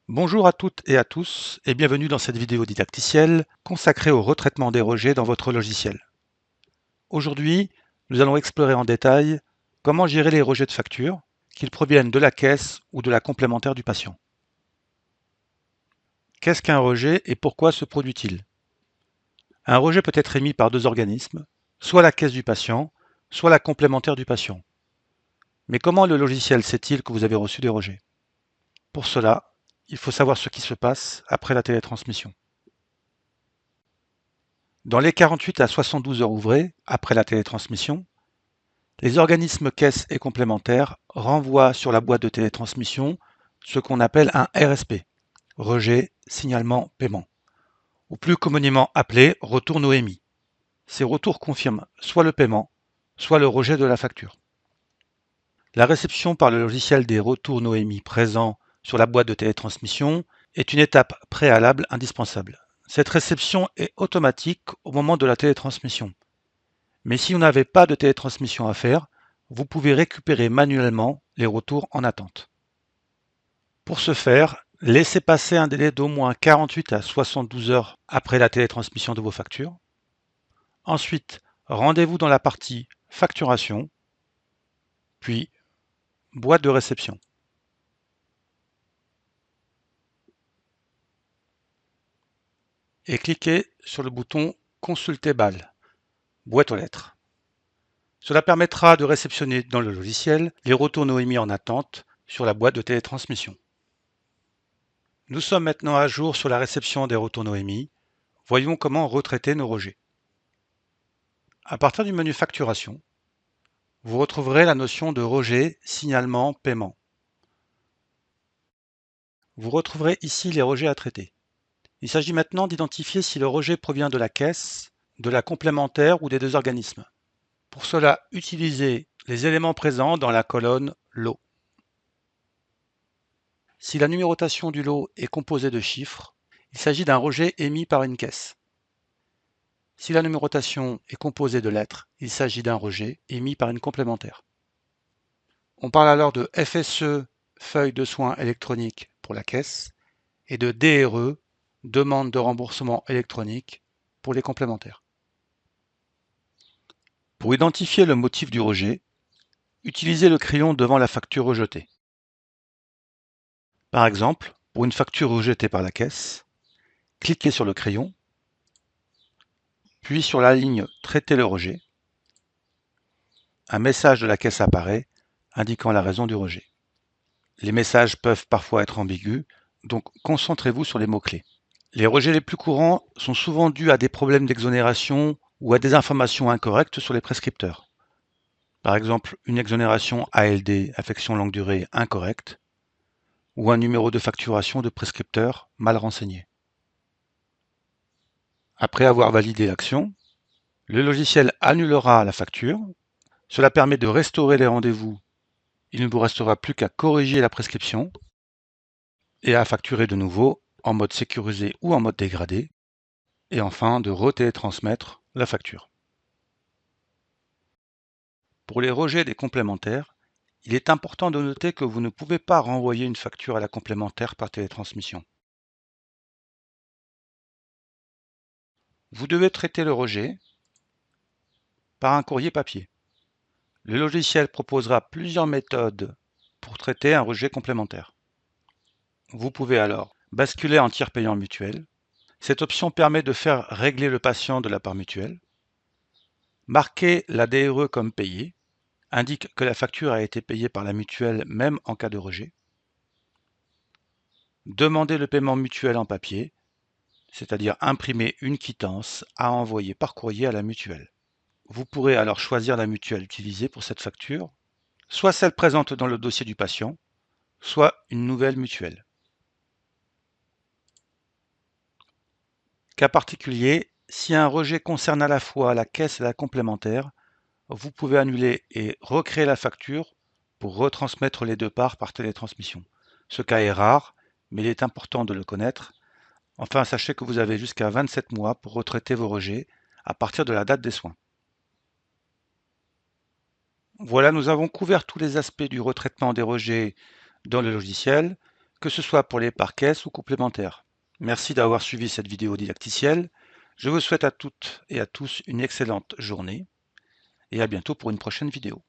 Bonjour à toutes et à tous et bienvenue dans cette vidéo didacticielle consacrée au retraitement des rejets dans votre logiciel. Aujourd'hui, nous allons explorer en détail comment gérer les rejets de factures, qu'ils proviennent de la caisse ou de la complémentaire du patient. Qu'est-ce qu'un rejet et pourquoi se produit-il? Un rejet peut être émis par deux organismes, soit la caisse du patient, soit la complémentaire du patient. Mais comment le logiciel sait-il que vous avez reçu des rejets? Pour cela, il faut savoir ce qui se passe après la télétransmission. Dans les 48 à 72 heures ouvrées, après la télétransmission, les organismes caisses et complémentaires renvoient sur la boîte de télétransmission ce qu'on appelle un RSP, rejet, signalement, paiement, ou plus communément appelé retour NOEMI. Ces retours confirment soit le paiement, soit le rejet de la facture. La réception par le logiciel des retours NOEMI présents sur la boîte de télétransmission est une étape préalable indispensable. Cette réception est automatique au moment de la télétransmission. Mais si vous n'avez pas de télétransmission à faire, vous pouvez récupérer manuellement les retours en attente. Pour ce faire, laissez passer un délai d'au moins 48 à 72 heures après la télétransmission de vos factures. Ensuite, rendez-vous dans la partie Facturation, puis Boîte de réception. Et cliquez sur le bouton Consulter BAL, boîte aux lettres. Cela permettra de réceptionner dans le logiciel les retours NOEMI en attente sur la boîte de télétransmission. Nous sommes maintenant à jour sur la réception des retours NOEMI. Voyons comment retraiter nos rejets. À partir du menu Facturation, vous retrouverez la notion de rejet, signalement, paiement. Vous retrouverez ici les rejets à traiter. Il s'agit maintenant d'identifier si le rejet provient de la caisse, de la complémentaire ou des deux organismes. Pour cela, utilisez les éléments présents dans la colonne Lot. Si la numérotation du lot est composée de chiffres, il s'agit d'un rejet émis par une caisse. Si la numérotation est composée de lettres, il s'agit d'un rejet émis par une complémentaire. On parle alors de FSE, feuille de soins électronique pour la caisse, et de DRE, demande de remboursement électronique pour les complémentaires. Pour identifier le motif du rejet, utilisez le crayon devant la facture rejetée. Par exemple, pour une facture rejetée par la caisse, cliquez sur le crayon, puis sur la ligne Traiter le rejet. Un message de la caisse apparaît indiquant la raison du rejet. Les messages peuvent parfois être ambigus, donc concentrez-vous sur les mots-clés. Les rejets les plus courants sont souvent dus à des problèmes d'exonération ou à des informations incorrectes sur les prescripteurs. Par exemple, une exonération ALD, affection longue durée, incorrecte, ou un numéro de facturation de prescripteur mal renseigné. Après avoir validé l'action, le logiciel annulera la facture. Cela permet de restaurer les rendez-vous. Il ne vous restera plus qu'à corriger la prescription et à facturer de nouveau en mode sécurisé ou en mode dégradé, et enfin de retélétransmettre la facture. Pour les rejets des complémentaires, il est important de noter que vous ne pouvez pas renvoyer une facture à la complémentaire par télétransmission. Vous devez traiter le rejet par un courrier papier. Le logiciel proposera plusieurs méthodes pour traiter un rejet complémentaire. Vous pouvez alors basculer en tiers payant mutuel. Cette option permet de faire régler le patient de la part mutuelle. Marquer la DRE comme payée indique que la facture a été payée par la mutuelle même en cas de rejet. Demander le paiement mutuel en papier, c'est-à-dire imprimer une quittance à envoyer par courrier à la mutuelle. Vous pourrez alors choisir la mutuelle utilisée pour cette facture, soit celle présente dans le dossier du patient, soit une nouvelle mutuelle. Cas particulier, si un rejet concerne à la fois la caisse et la complémentaire, vous pouvez annuler et recréer la facture pour retransmettre les deux parts par télétransmission. Ce cas est rare, mais il est important de le connaître. Enfin, sachez que vous avez jusqu'à 27 mois pour retraiter vos rejets à partir de la date des soins. Voilà, nous avons couvert tous les aspects du retraitement des rejets dans le logiciel. que ce soit pour les parts caisses ou complémentaires. Merci d'avoir suivi cette vidéo didacticielle. Je vous souhaite à toutes et à tous une excellente journée et à bientôt pour une prochaine vidéo.